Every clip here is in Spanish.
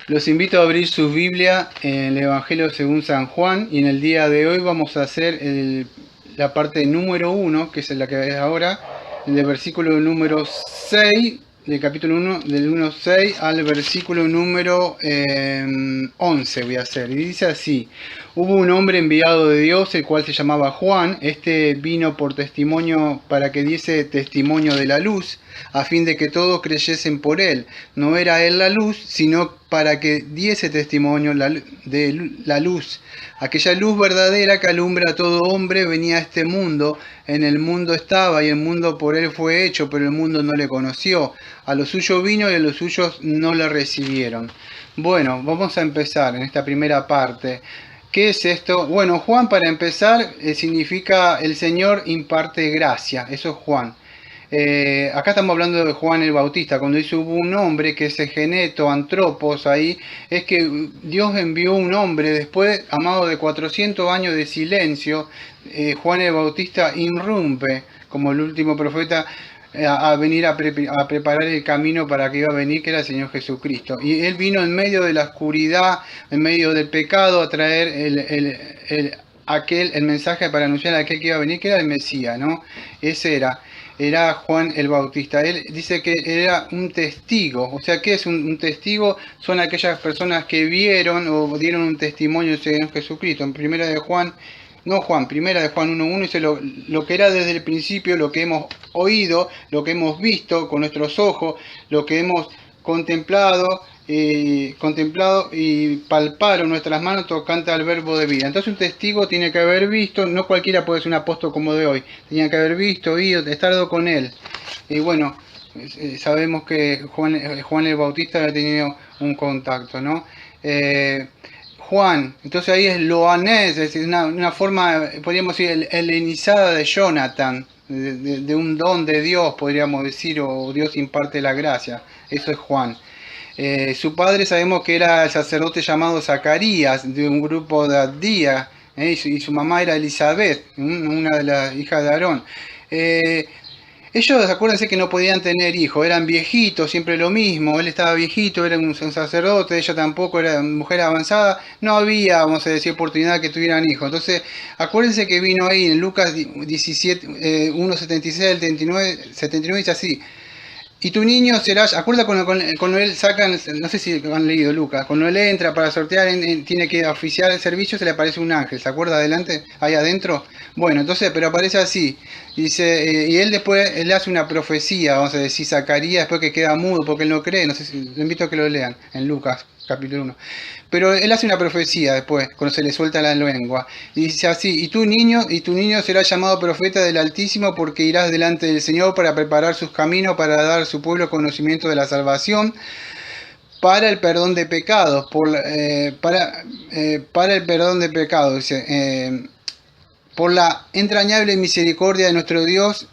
Los invito a abrir su Biblia en el Evangelio según San Juan y en el día de hoy vamos a hacer la parte número 1, que es la que es ahora, del versículo número 6, del capítulo 1, del 1.6 al versículo número 11 voy a hacer. Y dice así: hubo un hombre enviado de Dios, el cual se llamaba Juan. Este vino por testimonio, para que diese testimonio de la luz, a fin de que todos creyesen por él. No era él la luz, sino para que diese testimonio de la luz. Aquella luz verdadera que alumbra a todo hombre venía a este mundo. En el mundo estaba y el mundo por él fue hecho, pero el mundo no le conoció. A los suyos vino y a los suyos no le recibieron. Bueno, vamos a empezar en esta primera parte. ¿Qué es esto? Bueno, Juan, para empezar, significa el Señor imparte gracia. Eso es Juan. Acá estamos hablando de Juan el Bautista. Cuando dice hubo un hombre que se geneto, antropos, ahí es que Dios envió un hombre después, amado de 400 años de silencio. Juan el Bautista irrumpe como el último profeta a venir a preparar el camino para que iba a venir, que era el Señor Jesucristo. Y él vino en medio de la oscuridad, en medio del pecado, a traer el mensaje para anunciar a aquel que iba a venir, que era el Mesías, ¿no? Ese era Juan el Bautista. Él dice que era un testigo. O sea, ¿qué es un testigo? Son aquellas personas que vieron o dieron un testimonio del Señor Jesucristo. En primera de Juan 1:1 dice lo que era desde el principio, lo que hemos oído, lo que hemos visto con nuestros ojos, lo que hemos contemplado y palparon nuestras manos tocante al verbo de vida. Entonces un testigo tiene que haber visto, no cualquiera puede ser un apóstol como de hoy, tenía que haber visto, oído, estado con él. Y bueno, sabemos que Juan el Bautista había tenido un contacto, ¿no? Juan, entonces ahí es Loanés, es decir, una forma, podríamos decir, helenizada de Jonathan, de un don de Dios, podríamos decir, o Dios imparte la gracia. Eso es Juan. Su padre sabemos que era el sacerdote llamado Zacarías, de un grupo de Abdía, y su mamá era Elizabeth, una de las hijas de Aarón. Ellos, acuérdense que no podían tener hijos, eran viejitos, siempre lo mismo. Él estaba viejito, era un sacerdote, ella tampoco, era mujer avanzada. No había, vamos a decir, oportunidad que tuvieran hijos. Entonces, acuérdense que vino ahí en Lucas 17, 1:76 al 79, dice así: y tu niño será, acuerda cuando él sacan, no sé si han leído Lucas, cuando él entra para sortear, tiene que oficiar el servicio, se le aparece un ángel, ¿se acuerda adelante, ahí adentro? Bueno, entonces, pero aparece así, dice, y él después, él hace una profecía, vamos a decir, Zacarías, después que queda mudo porque él no cree, no sé si, les invito a que lo lean, en Lucas, capítulo 1. Pero él hace una profecía después, cuando se le suelta la lengua. Y dice así: y tu niño será llamado profeta del Altísimo, porque irás delante del Señor para preparar sus caminos, para dar a su pueblo conocimiento de la salvación, para el perdón de pecados, para el perdón de pecados, dice, por la entrañable misericordia de nuestro Dios,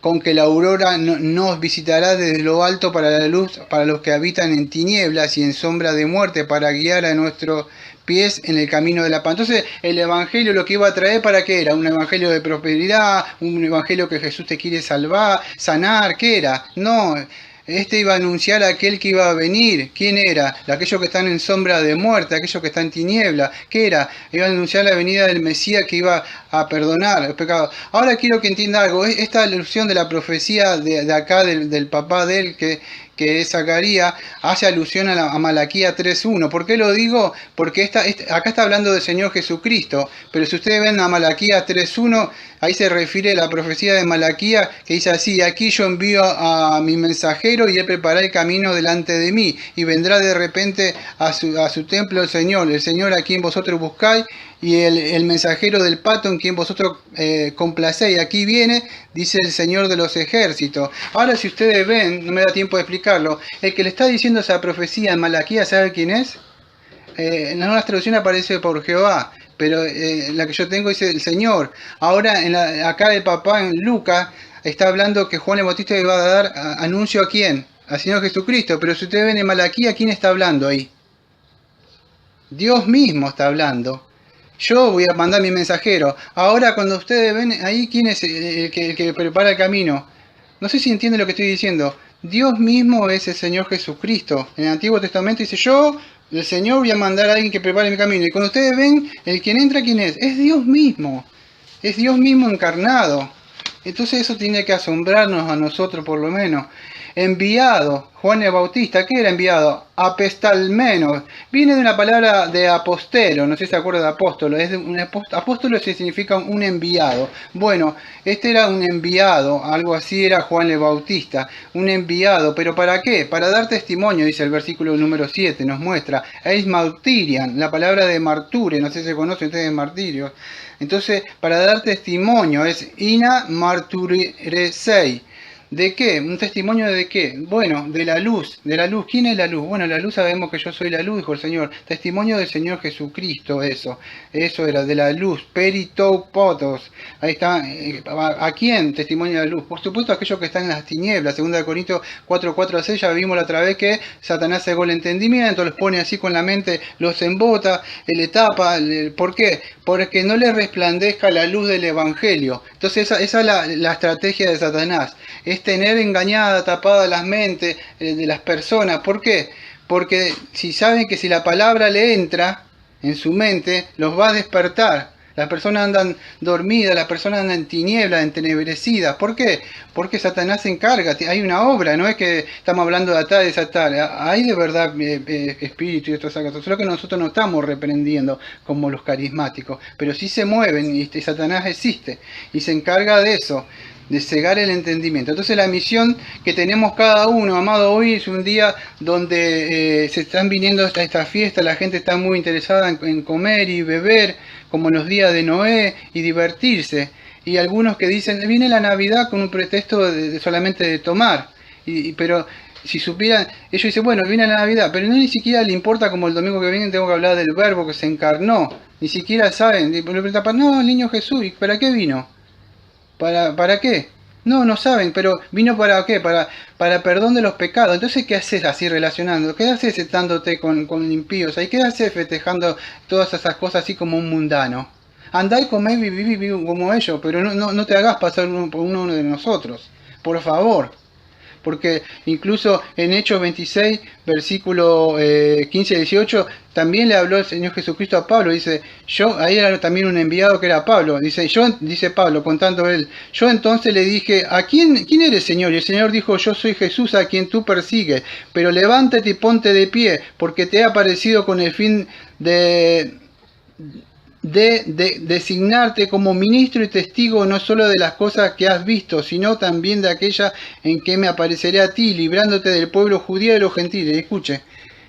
con que la aurora nos visitará desde lo alto para la luz, para los que habitan en tinieblas y en sombra de muerte, para guiar a nuestros pies en el camino de la paz. Entonces, el evangelio lo que iba a traer, ¿para qué era? Un evangelio de prosperidad, un evangelio que Jesús te quiere salvar, sanar, ¿qué era? No, este iba a anunciar a aquel que iba a venir. ¿Quién era? Aquellos que están en sombra de muerte, aquellos que están en tiniebla. ¿Qué era? Iba a anunciar la venida del Mesías que iba a perdonar los pecados. Ahora quiero que entienda algo. Esta alusión de la profecía de acá, del papá de él, que es Zacarías, hace alusión a Malaquías 3:1. ¿Por qué lo digo? Porque acá está hablando del Señor Jesucristo, pero si ustedes ven a Malaquías 3:1, ahí se refiere a la profecía de Malaquías, que dice así: aquí yo envío a mi mensajero y él preparará el camino delante de mí, y vendrá de repente a su templo el Señor a quien vosotros buscáis, y el mensajero del pacto en quien vosotros complacéis. Aquí viene, dice el Señor de los ejércitos. Ahora, si ustedes ven, no me da tiempo de explicarlo, el que le está diciendo esa profecía en Malaquías, ¿sabe quién es? En algunas traducciones aparece por Jehová, pero la que yo tengo dice el Señor. Ahora, acá el papá en Lucas está hablando que Juan el Bautista iba a dar anuncio ¿a quién? Al Señor Jesucristo. Pero si ustedes ven en Malaquías, ¿quién está hablando ahí? Dios mismo está hablando. Yo voy a mandar mi mensajero. Ahora, cuando ustedes ven ahí, ¿quién es el que prepara el camino? No sé si entienden lo que estoy diciendo. Dios mismo es el Señor Jesucristo. En el Antiguo Testamento dice, yo, el Señor, voy a mandar a alguien que prepare mi camino. Y cuando ustedes ven, el quien entra, ¿quién es? Es Dios mismo. Es Dios mismo encarnado. Entonces eso tiene que asombrarnos a nosotros por lo menos. Enviado, Juan el Bautista, ¿qué era enviado? Apestalmenos. Viene de una palabra de apostelo, no sé si se acuerda de apóstolo. Es de un apóstolo significa un enviado. Bueno, este era un enviado, algo así era Juan el Bautista, un enviado. ¿Pero para qué? Para dar testimonio, dice el versículo número 7, nos muestra. Es martirian, la palabra de marture, no sé si se conoce ustedes martirio. Entonces, para dar testimonio, es ina marturesei. ¿De qué? ¿Un testimonio de qué? Bueno, de la luz, de la luz. ¿Quién es la luz? Bueno, la luz sabemos que yo soy la luz, dijo el Señor. Testimonio del Señor Jesucristo, eso era de la luz. Peritoupotos. Ahí está. ¿A quién? Testimonio de la luz. Por supuesto, aquellos que están en las tinieblas. 2 Corintios 4:4-6, ya vimos la otra vez que Satanás cegó el entendimiento, los pone así con la mente, los embota, le tapa. ¿Por qué? Porque no le resplandezca la luz del Evangelio. Entonces esa es la estrategia de Satanás. Es tener engañada, tapada las mentes de las personas. ¿Por qué? Porque si saben que si la palabra le entra en su mente, los va a despertar. Las personas andan dormidas, las personas andan en tinieblas, entenebrecidas. ¿Por qué? Porque Satanás se encarga. Hay una obra, no es que estamos hablando de atar y desatar. Hay de verdad espíritu y otras cosas. Solo que nosotros no estamos reprendiendo como los carismáticos. Pero sí se mueven y Satanás existe. Y se encarga de eso, de cegar el entendimiento. Entonces la misión que tenemos cada uno, amado, hoy es un día donde se están viniendo a esta fiesta, la gente está muy interesada en comer y beber, como en los días de Noé, y divertirse. Y algunos que dicen, viene la Navidad con un pretexto solamente de tomar. Pero si supieran, ellos dicen, bueno, viene la Navidad, pero no ni siquiera le importa, como el domingo que viene tengo que hablar del verbo que se encarnó. Ni siquiera saben, no, el niño Jesús, ¿para qué vino? ¿Para qué? No saben, pero vino para qué, para perdón de los pecados. Entonces, ¿qué haces así relacionando? ¿Qué haces sentándote con impíos? ¿Qué haces festejando todas esas cosas así como un mundano? Andá y comé y viví como ellos, pero no te hagas pasar por uno de nosotros. Por favor. Porque incluso en Hechos 26, versículo 15-18, también le habló el Señor Jesucristo a Pablo. Dice, ahí era también un enviado que era Pablo. Dice Pablo, contando él, yo entonces le dije, ¿quién eres, Señor? Y el Señor dijo, yo soy Jesús a quien tú persigues, pero levántate y ponte de pie, porque te he aparecido con el fin de designarte como ministro y testigo no solo de las cosas que has visto, sino también de aquellas en que me apareceré a ti, librándote del pueblo judío y de los gentiles. Escuche,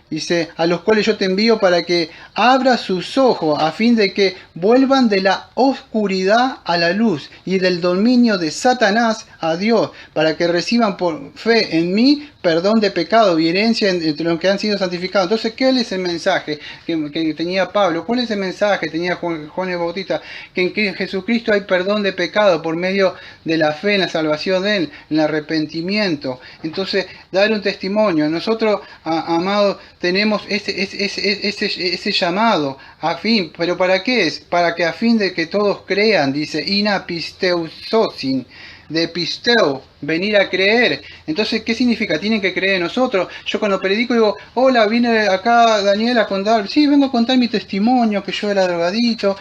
dice, a los cuales yo te envío para que abra sus ojos a fin de que vuelvan de la oscuridad a la luz y del dominio de Satanás a Dios, para que reciban por fe en mí perdón de pecado y herencia entre los que han sido santificados. Entonces, ¿qué es el mensaje que tenía Pablo? ¿Cuál es el mensaje que tenía Juan el Bautista? Que en Jesucristo hay perdón de pecado por medio de la fe en la salvación de Él, en el arrepentimiento. Entonces, dar un testimonio. Nosotros, amados, tenemos ese llamado a fin. ¿Pero para qué es? Para que a fin de que todos crean, dice, ina pisteusosin, de pisteo, venir a creer. Entonces, ¿qué significa? Tienen que creer en nosotros. Yo cuando predico digo, hola, vine acá Daniel a contar, sí, vengo a contar mi testimonio, que yo era drogadito,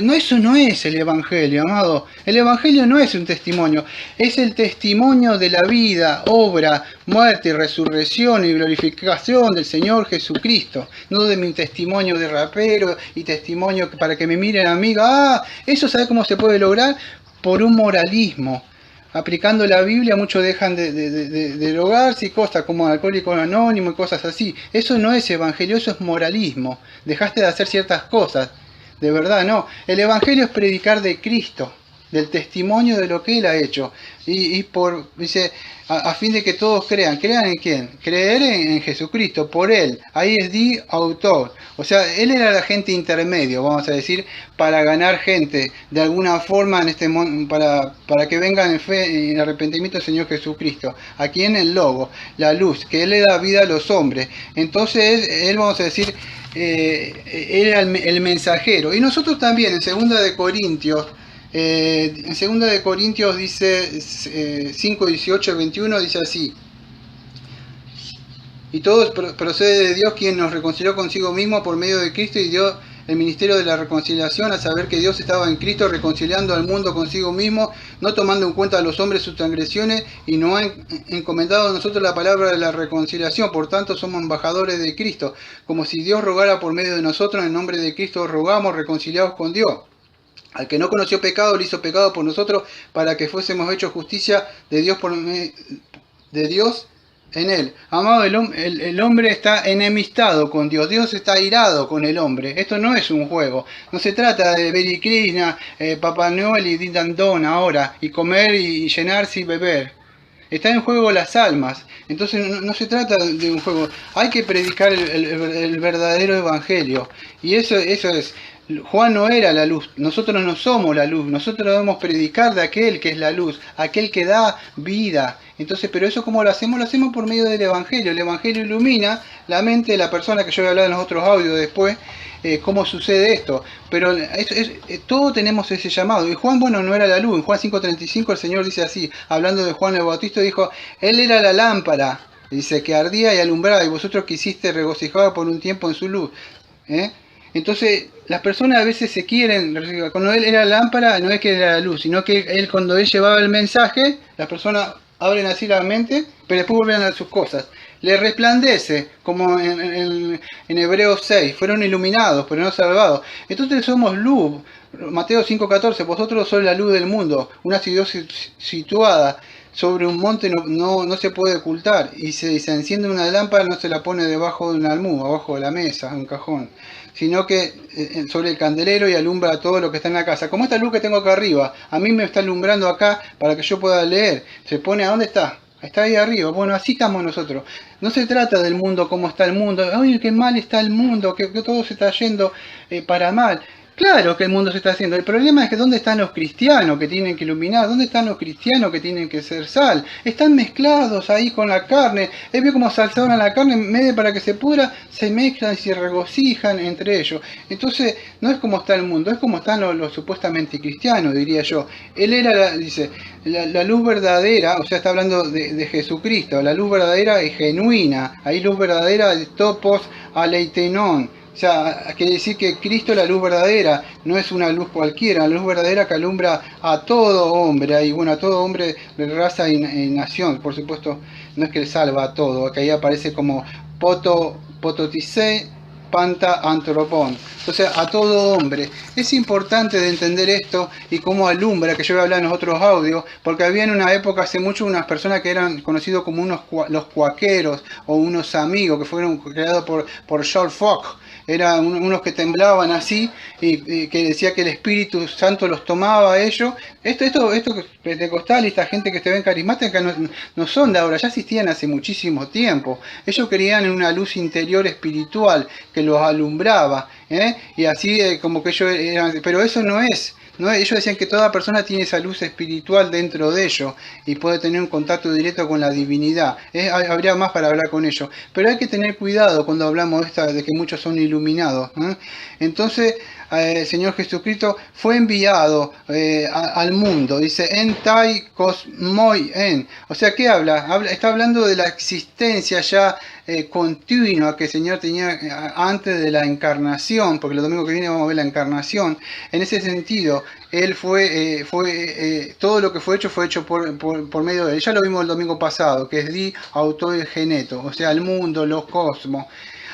no, eso no es el Evangelio, amado. El Evangelio no es un testimonio, es el testimonio de la vida, obra, muerte y resurrección y glorificación del Señor Jesucristo, no de mi testimonio de rapero y testimonio para que me miren a mí. Eso, ¿sabe cómo se puede lograr? Por un moralismo. Aplicando la Biblia, muchos dejan de drogarse y cosas como Alcohólico Anónimo y cosas así. Eso no es evangelio, eso es moralismo. Dejaste de hacer ciertas cosas. De verdad, no. El evangelio es predicar de Cristo, del testimonio de lo que Él ha hecho. Dice, a fin de que todos crean. ¿Crean en quién? Creer en Jesucristo, por Él. Ahí es di autor. O sea, Él era el agente intermedio, vamos a decir, para ganar gente de alguna forma en este para que vengan en fe, en arrepentimiento al Señor Jesucristo. Aquí en el logo, la luz, que Él le da vida a los hombres. Entonces, Él, vamos a decir, era el mensajero. Y nosotros también, en 2 Corintios, en 2 Corintios dice 5, 18, 21, dice así. Y todo procede de Dios, quien nos reconcilió consigo mismo por medio de Cristo y dio el ministerio de la reconciliación, a saber que Dios estaba en Cristo reconciliando al mundo consigo mismo, no tomando en cuenta a los hombres sus transgresiones, y nos ha encomendado a nosotros la palabra de la reconciliación. Por tanto, somos embajadores de Cristo, como si Dios rogara por medio de nosotros. En nombre de Cristo rogamos, reconciliados con Dios. Al que no conoció pecado, lo hizo pecado por nosotros, para que fuésemos hechos justicia de Dios de Dios en él. Amado, el hombre está enemistado con Dios. Dios está airado con el hombre. Esto no es un juego. No se trata de Beri Krishna, Papá Noel y Dindandón ahora, y comer y llenarse y beber. Está en juego las almas. Entonces no se trata de un juego. Hay que predicar el verdadero evangelio. Y eso es. Juan no era la luz, nosotros no somos la luz, nosotros debemos predicar de aquel que es la luz, aquel que da vida. Entonces, pero eso ¿cómo lo hacemos? Lo hacemos por medio del Evangelio. El Evangelio ilumina la mente de la persona, que yo voy a hablar en los otros audios después, cómo sucede esto. Pero todos tenemos ese llamado. Y Juan, bueno, no era la luz. En Juan 5:35 el Señor dice así, hablando de Juan el Bautista, dijo, Él era la lámpara, dice, que ardía y alumbraba, y vosotros quisiste regocijar por un tiempo en su luz. Entonces, las personas a veces se quieren, cuando él era la lámpara, no es que era la luz, sino que él cuando él llevaba el mensaje, las personas abren así la mente, pero después vuelven a sus cosas. Le resplandece, como en Hebreos 6, fueron iluminados, pero no salvados. Entonces somos luz. Mateo 5:14, vosotros sois la luz del mundo, una ciudad situada sobre un monte no se puede ocultar, y se enciende una lámpara, no se la pone debajo de un almud, abajo de la mesa, en un cajón, sino que sobre el candelero, y alumbra todo lo que está en la casa. Como esta luz que tengo acá arriba, a mí me está alumbrando acá para que yo pueda leer. Se pone, ¿a dónde está? Está ahí arriba. Bueno, así estamos nosotros. No se trata del mundo, cómo está el mundo. ¡Ay, qué mal está el mundo! Que todo se está yendo para mal. Claro que el mundo se está haciendo. El problema es que ¿dónde están los cristianos que tienen que iluminar? ¿Dónde están los cristianos que tienen que ser sal? Están mezclados ahí con la carne. Él ve como salzaron a la carne, en medio para que se pudra, se mezclan y se regocijan entre ellos. Entonces, no es como está el mundo, es como están los supuestamente cristianos, diría yo. Él era, dice, la luz verdadera, o sea, está hablando de Jesucristo. La luz verdadera y genuina. Hay luz verdadera de topos aleitenon. O sea, quiere decir que Cristo es la luz verdadera, no es una luz cualquiera, la luz verdadera que alumbra a todo hombre, y bueno, a todo hombre de raza y nación. Por supuesto, no es que salva a todo, que ahí aparece como pototice panta antropón, o sea, a todo hombre. Es importante de entender esto y cómo alumbra, que yo voy a hablar en los otros audios, porque había en una época hace mucho unas personas que eran conocidos como los cuaqueros o unos amigos, que fueron creados por Charles Fox. Eran unos que temblaban así y que decía que el Espíritu Santo los tomaba a ellos. Esto pentecostal y esta gente que se ven carismática no son de ahora, ya existían hace muchísimo tiempo. Ellos creían en una luz interior espiritual que los alumbraba, y así como que ellos eran, pero eso no es. ¿No? Ellos decían que toda persona tiene esa luz espiritual dentro de ellos y puede tener un contacto directo con la divinidad. Habría más para hablar con ellos. Pero hay que tener cuidado cuando hablamos de que muchos son iluminados. Entonces, el Señor Jesucristo fue enviado al mundo. Dice, en tai cosmoi en. O sea, ¿qué habla? Está hablando de la existencia ya continua que el Señor tenía antes de la encarnación, porque el domingo que viene vamos a ver la encarnación. En ese sentido, Él todo lo que fue hecho por medio de Él. Ya lo vimos el domingo pasado, que es di auto y geneto, o sea, el mundo, los cosmos.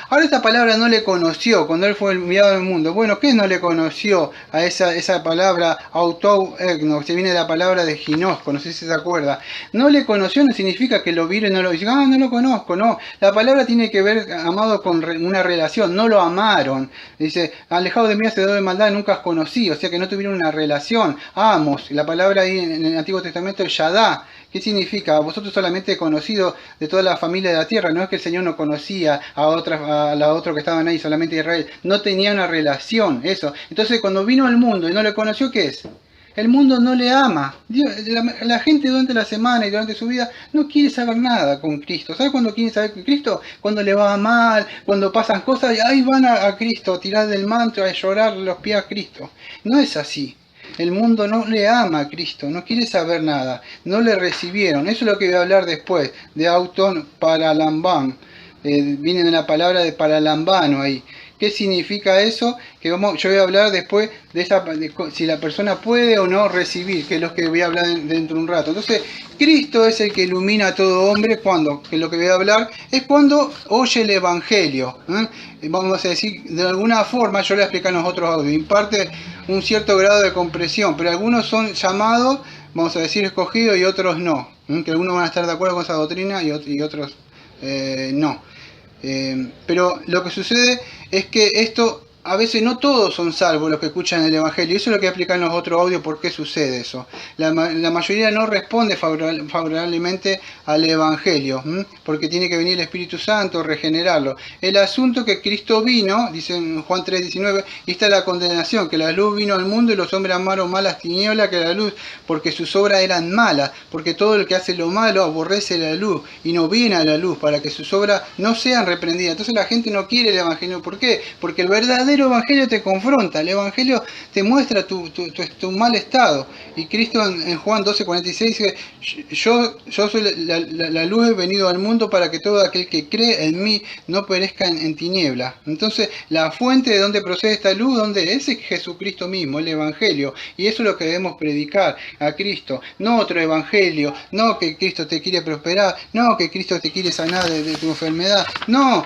Ahora esta palabra no le conoció cuando él fue enviado al mundo. Bueno, ¿qué no le conoció a esa palabra autou egno? Se viene de la palabra de ginosco, no sé si se acuerda. No le conoció no significa que lo vieron y no lo dice, no lo conozco, no. La palabra tiene que ver, amado, con una relación, no lo amaron. Dice, alejado de mí hacedor de maldad, nunca os conocí, o sea que no tuvieron una relación. Amos, la palabra ahí en el Antiguo Testamento es yadá. ¿Qué significa? Vosotros solamente conocidos de toda la familia de la tierra. No es que el Señor no conocía a la otra que estaban ahí, solamente Israel. No tenía una relación, eso. Entonces cuando vino al mundo y no le conoció, ¿qué es? El mundo no le ama. La gente durante la semana y durante su vida no quiere saber nada con Cristo. ¿Sabe cuándo quiere saber con Cristo? Cuando le va mal, cuando pasan cosas, y ahí van a Cristo, a tirar del manto, a llorar los pies a Cristo. No es así. El mundo no le ama a Cristo, no quiere saber nada, no le recibieron. Eso es lo que voy a hablar después, de Auton para Lambán. viene de una palabra de paralambano ahí. ¿Qué significa eso? Que yo voy a hablar después de si la persona puede o no recibir, que es lo que voy a hablar dentro de un rato. Entonces, Cristo es el que ilumina a todo hombre cuando, que lo que voy a hablar es cuando oye el Evangelio. Vamos a decir, de alguna forma, yo le voy a explicar en los otros audios, imparte un cierto grado de comprensión, pero algunos son llamados, vamos a decir, escogidos y otros no. Que algunos van a estar de acuerdo con esa doctrina y otros no. Pero lo que sucede es que esto, a veces no todos son salvos los que escuchan el Evangelio. Eso es lo que explican en los otros audios, por qué sucede eso. La mayoría no responde favorablemente al Evangelio, porque tiene que venir el Espíritu Santo, regenerarlo. El asunto que Cristo vino, dice en Juan 3:19, y está la condenación, que la luz vino al mundo y los hombres amaron más las tinieblas que la luz, porque sus obras eran malas, porque todo el que hace lo malo aborrece la luz y no viene a la luz, para que sus obras no sean reprendidas. Entonces la gente no quiere el Evangelio. ¿Por qué? Porque el verdadero Evangelio te confronta, el Evangelio te muestra tu mal estado. Y Cristo en Juan 12:46 dice, yo soy la luz, he venido al mundo para que todo aquel que cree en mí no perezca en tinieblas. Entonces, la fuente de donde procede esta luz, ¿dónde es? Es Jesucristo mismo, el Evangelio. Y eso es lo que debemos predicar, a Cristo. No otro Evangelio, no que Cristo te quiere prosperar, no que Cristo te quiere sanar de tu enfermedad. No,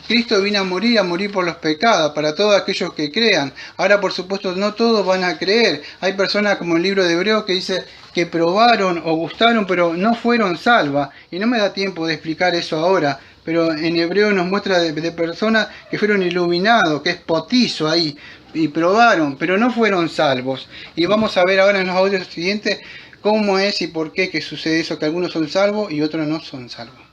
Cristo vino a morir por los pecados, para todos aquellos que crean. Ahora, por supuesto, no todos van a creer. Hay personas, como el libro de Hebreos, que dice que probaron o gustaron, pero no fueron salvas. Y no me da tiempo de explicar eso ahora, pero en Hebreo nos muestra de personas que fueron iluminados, que es potizo ahí, y probaron, pero no fueron salvos. Y vamos a ver ahora en los audios siguientes cómo es y por qué que sucede eso, que algunos son salvos y otros no son salvos.